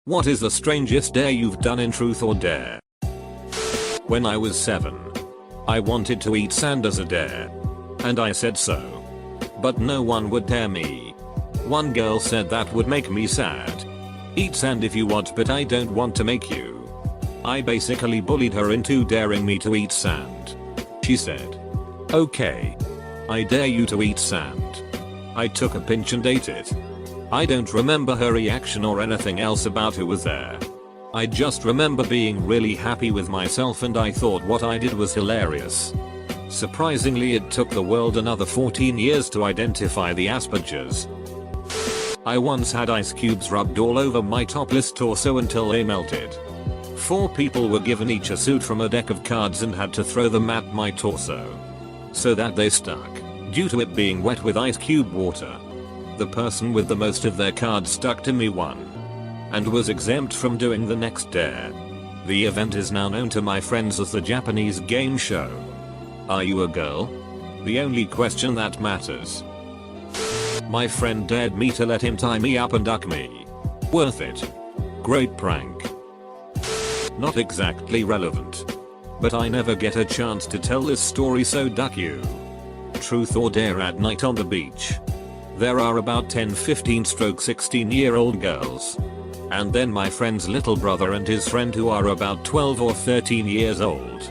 What is the strangest dare you've done in Truth or Dare? When I was 7, I wanted to eat sand as a dare. And I said so. But no one would dare me. One girl said that would make me sad. Eat sand if you want, but I don't want to make you. I basically bullied her into daring me to eat sand. She said, "Okay. I dare you to eat sand." I took a pinch and ate it. I don't remember her reaction or anything else about who was there. I just remember being really happy with myself, and I thought what I did was hilarious. Surprisingly, it took the world another 14 years to identify the Aspergers. I once had ice cubes rubbed all over my topless torso until they melted. 4 people were given each a suit from a deck of cards and had to throw them at my torso so that they stuck, due to it being wet with ice cube water. The person with the most of their cards stuck to me won and was exempt from doing the next dare. The event is now known to my friends as the Japanese game show. Are you a girl? The only question that matters. My friend dared me to let him tie me up and duck me. Worth it. Great prank. Not exactly relevant, but I never get a chance to tell this story, so duck you. Truth or dare at night on the beach. There are about 10-15-16-year-old girls. And then my friend's little brother and his friend who are about 12 or 13 years old.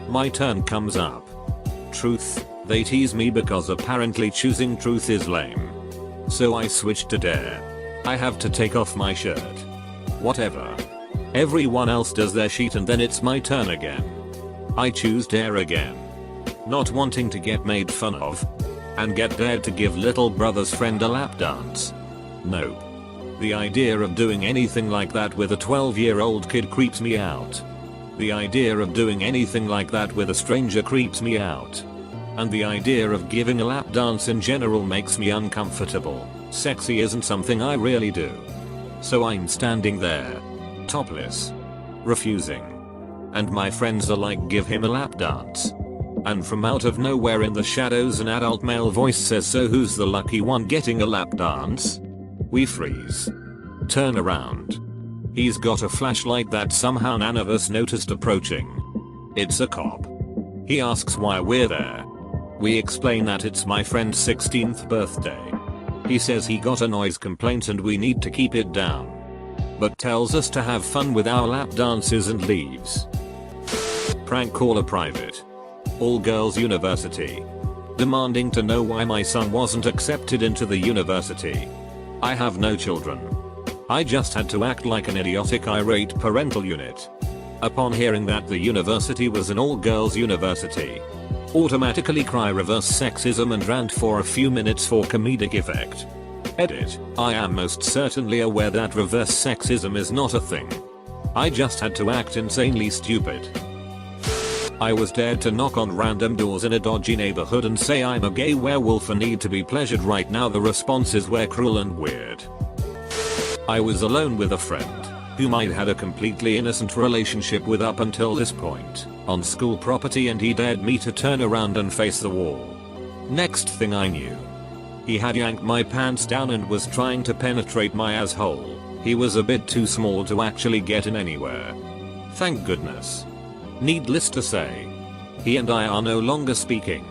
My turn comes up. Truth, they tease me because apparently choosing truth is lame. So I switch to dare. I have to take off my shirt. Whatever. Everyone else does their sheet and then it's my turn again. I choose dare again. Not wanting to get made fun of. And get dared to give little brother's friend a lap dance. Nope. The idea of doing anything like that with a 12-year-old kid creeps me out. The idea of doing anything like that with a stranger creeps me out. And the idea of giving a lap dance in general makes me uncomfortable. Sexy isn't something I really do. So I'm standing there, topless, refusing. And my friends are like, "Give him a lap dance." And from out of nowhere in the shadows an adult male voice says, "So who's the lucky one getting a lap dance?" We freeze. Turn around. He's got a flashlight that somehow none of us noticed approaching. It's a cop. He asks why we're there. We explain that it's my friend's 16th birthday. He says he got a noise complaint and we need to keep it down. But tells us to have fun with our lap dances and leaves. Prank caller private. All girls university. Demanding to know why my son wasn't accepted into the university. I have no children. I just had to act like an idiotic irate parental unit. Upon hearing that the university was an all-girls university. Automatically cry reverse sexism and rant for a few minutes for comedic effect. Edit. I am most certainly aware that reverse sexism is not a thing. I just had to act insanely stupid. I was dared to knock on random doors in a dodgy neighborhood and say I'm a gay werewolf and need to be pleasured right now. The responses were cruel and weird. I was alone with a friend, whom I'd had a completely innocent relationship with up until this point, on school property, and he dared me to turn around and face the wall. Next thing I knew, he had yanked my pants down and was trying to penetrate my asshole. He was a bit too small to actually get in anywhere. Thank goodness. Needless to say, he and I are no longer speaking.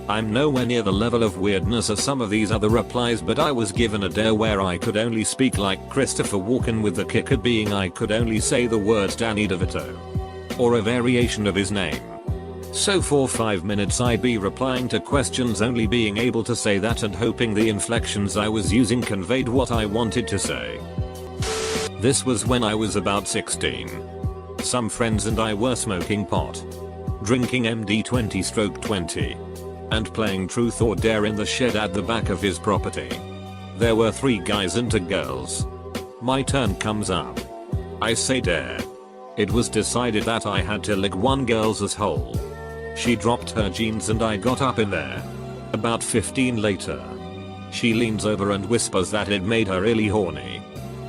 I'm nowhere near the level of weirdness as some of these other replies, but I was given a dare where I could only speak like Christopher Walken, with the kicker being I could only say the words Danny DeVito. Or a variation of his name. So for 5 minutes I'd be replying to questions, only being able to say that and hoping the inflections I was using conveyed what I wanted to say. This was when I was about 16. Some friends and I were smoking pot, drinking MD20/20, and playing truth or dare in the shed at the back of his property. There were 3 guys and 2 girls. My turn comes up. I say dare. It was decided that I had to lick one girl's asshole. She dropped her jeans and I got up in there. About 15 later, she leans over and whispers that it made her really horny.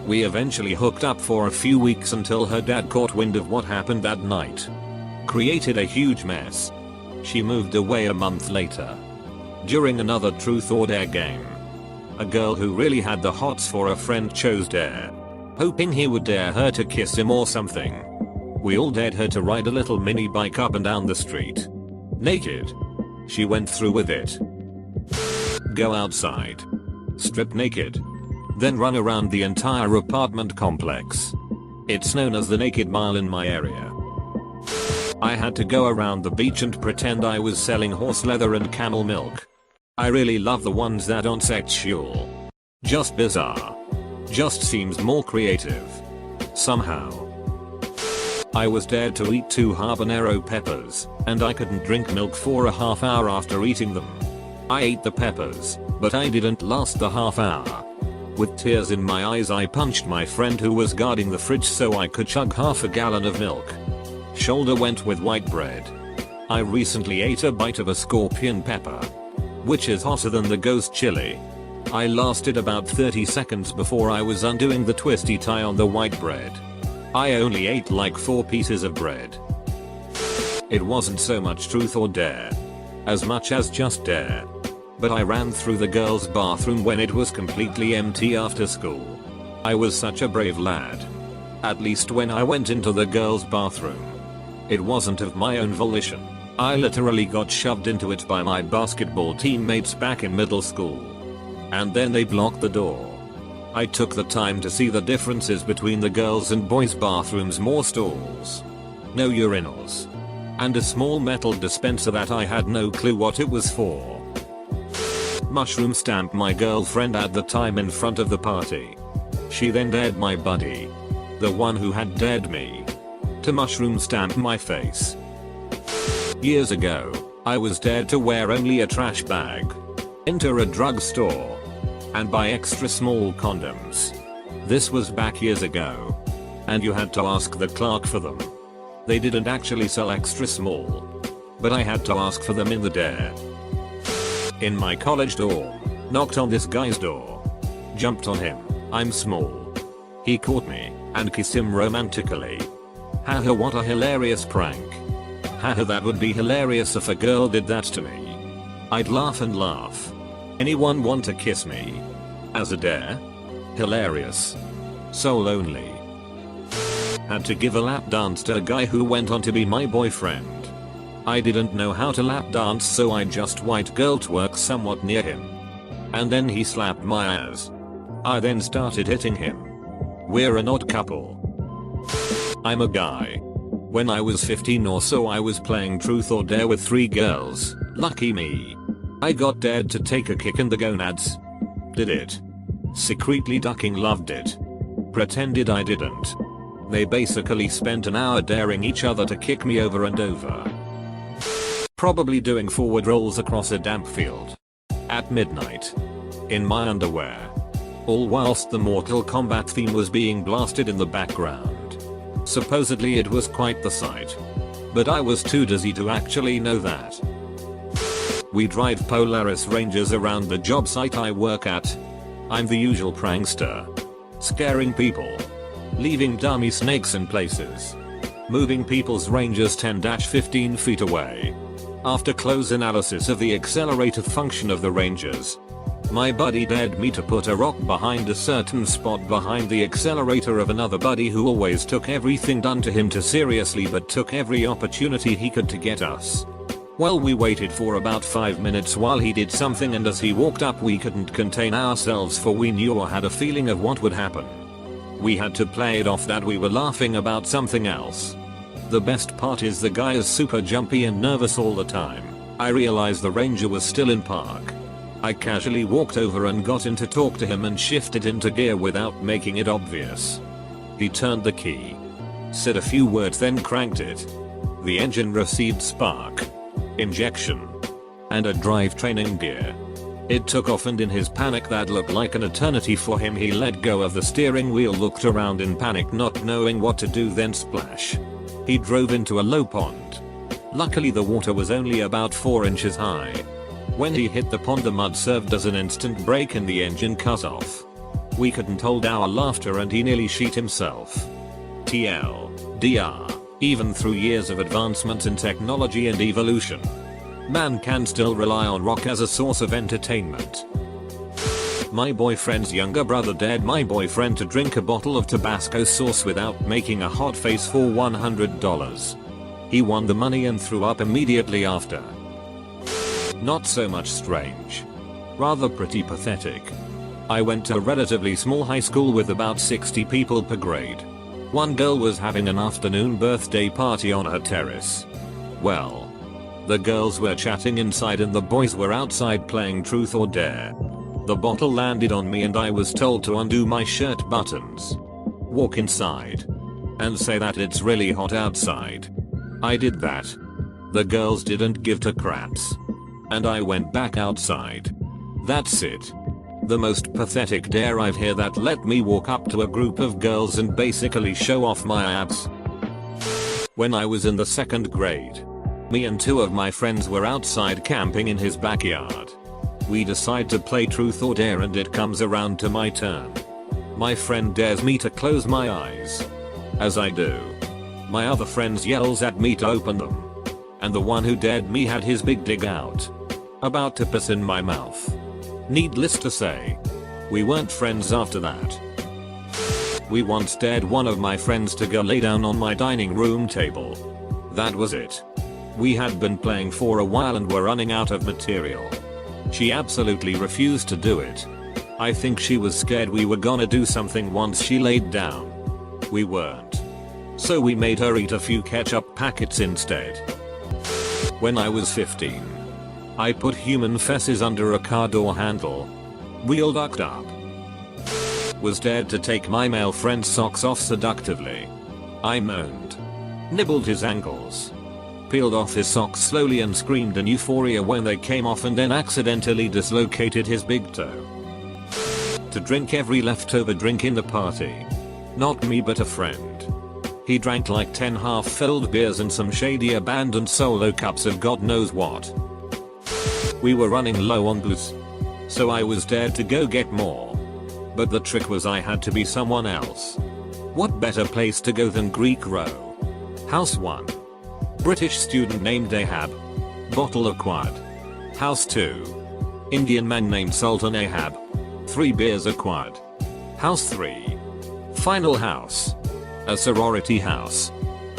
We eventually hooked up for a few weeks until her dad caught wind of what happened that night. Created a huge mess. She moved away a month later. During another truth or dare game, a girl who really had the hots for a friend chose dare. hoping he would dare her to kiss him or something. We all dared her to ride a little mini bike up and down the street. Naked. She went through with it. Go outside. Strip naked. Then run around the entire apartment complex. It's known as the Naked Mile in my area. I had to go around the beach and pretend I was selling horse leather and camel milk. I really love the ones that aren't sexual. Just bizarre. Just seems more creative. Somehow. I was dared to eat 2 habanero peppers, and I couldn't drink milk for a half hour after eating them. I ate the peppers, but I didn't last the half hour. With tears in my eyes I punched my friend who was guarding the fridge so I could chug half a gallon of milk. Shoulder went with white bread. I recently ate a bite of a scorpion pepper, which is hotter than the ghost chili. I lasted about 30 seconds before I was undoing the twisty tie on the white bread. I only ate like 4 pieces of bread. It wasn't so much truth or dare, as much as just dare. But I ran through the girls' bathroom when it was completely empty after school. I was such a brave lad. At least when I went into the girls' bathroom. It wasn't of my own volition. I literally got shoved into it by my basketball teammates back in middle school. And then they blocked the door. I took the time to see the differences between the girls' and boys' bathrooms: more stalls, no urinals, and a small metal dispenser that I had no clue what it was for. Mushroom stamped my girlfriend at the time in front of the party. She then dared my buddy, the one who had dared me, to mushroom stamp my face. Years ago, I was dared to wear only a trash bag, enter a drugstore, and buy extra small condoms. This was back years ago. And you had to ask the clerk for them. They didn't actually sell extra small, but I had to ask for them in the dare. In my college dorm, knocked on this guy's door, jumped on him. I'm small. He caught me and kissed him romantically. Haha, what a hilarious prank. Haha, that would be hilarious if a girl did that to me. I'd laugh and laugh. Anyone want to kiss me? As a dare? Hilarious. So lonely. Had to give a lap dance to a guy who went on to be my boyfriend. I didn't know how to lap dance, so I just white girl twerked somewhat near him. And then he slapped my ass. I then started hitting him. We're an odd couple. I'm a guy. When I was 15 or so, I was playing truth or dare with 3 girls. Lucky me. I got dared to take a kick in the gonads. Did it. Secretly ducking, loved it. Pretended I didn't. They basically spent an hour daring each other to kick me over and over. Probably doing forward rolls across a damp field. At midnight. In my underwear. All whilst the Mortal Kombat theme was being blasted in the background. Supposedly it was quite the sight. But I was too dizzy to actually know that. We drive Polaris Rangers around the job site I work at. I'm the usual prankster. Scaring people. Leaving dummy snakes in places. Moving people's Rangers 10-15 feet away. After close analysis of the accelerator function of the Rangers, my buddy dared me to put a rock behind a certain spot behind the accelerator of another buddy who always took everything done to him too seriously but took every opportunity he could to get us. Well, we waited for about 5 minutes while he did something, and as he walked up we couldn't contain ourselves, for we knew or had a feeling of what would happen. We had to play it off that we were laughing about something else. The best part is the guy is super jumpy and nervous all the time. I realized the Ranger was still in park. I casually walked over and got in to talk to him and shifted into gear without making it obvious. He turned the key, said a few words, then cranked it. The engine received spark, injection, and a drivetrain in gear. It took off, and in his panic that looked like an eternity for him, he let go of the steering wheel, looked around in panic not knowing what to do, then splash. He drove into a low pond. Luckily the water was only about 4 inches high. When he hit the pond, the mud served as an instant brake and the engine cut off. We couldn't hold our laughter and he nearly shit himself. TLDR. Even through years of advancement in technology and evolution, man can still rely on rock as a source of entertainment. My boyfriend's younger brother dared my boyfriend to drink a bottle of Tabasco sauce without making a hot face for $100. He won the money and threw up immediately after. Not so much strange. Rather pretty pathetic. I went to a relatively small high school with about 60 people per grade. One girl was having an afternoon birthday party on her terrace. Well, the girls were chatting inside and the boys were outside playing truth or dare. The bottle landed on me and I was told to undo my shirt buttons, walk inside, and say that it's really hot outside. I did that. The girls didn't give two craps. And I went back outside. That's it. The most pathetic dare I've heard that let me walk up to a group of girls and basically show off my abs. When I was in the 2nd grade, me and 2 of my friends were outside camping in his backyard. We decide to play truth or dare and it comes around to my turn. My friend dares me to close my eyes. As I do, my other friend yells at me to open them. And the one who dared me had his big dig out, about to piss in my mouth. Needless to say, we weren't friends after that. We once dared one of my friends to go lay down on my dining room table. That was it. We had been playing for a while and were running out of material. She absolutely refused to do it. I think she was scared we were gonna do something once she laid down. We weren't. So we made her eat a few ketchup packets instead. When I was 15, I put human feces under a car door handle. Wheel ducked up. Was dared to take my male friend's socks off seductively. I moaned. Nibbled his ankles. Peeled off his socks slowly and screamed in euphoria when they came off and then accidentally dislocated his big toe. To drink every leftover drink in the party. Not me but a friend. He drank like 10 half-filled beers and some shady abandoned solo cups of God knows what. We were running low on booze, so I was dared to go get more. But the trick was I had to be someone else. What better place to go than Greek Row? House 1. British student named Ahab. Bottle acquired. House 2. Indian man named Sultan Ahab. 3 beers acquired. House 3. Final house. A sorority house.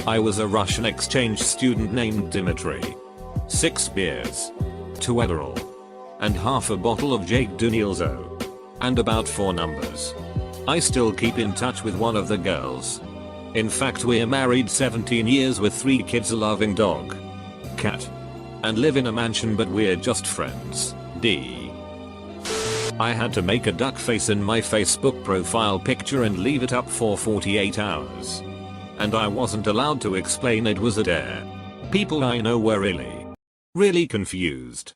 I was a Russian exchange student named Dimitri. 6 beers. 2 Adderall. And half a bottle of Jake Danielso. And about 4 numbers. I still keep in touch with one of the girls. In fact, we're married 17 years with 3 kids, a loving dog, cat, and live in a mansion, but we're just friends. D. I had to make a duck face in my Facebook profile picture and leave it up for 48 hours. And I wasn't allowed to explain it was a dare. People I know were really confused.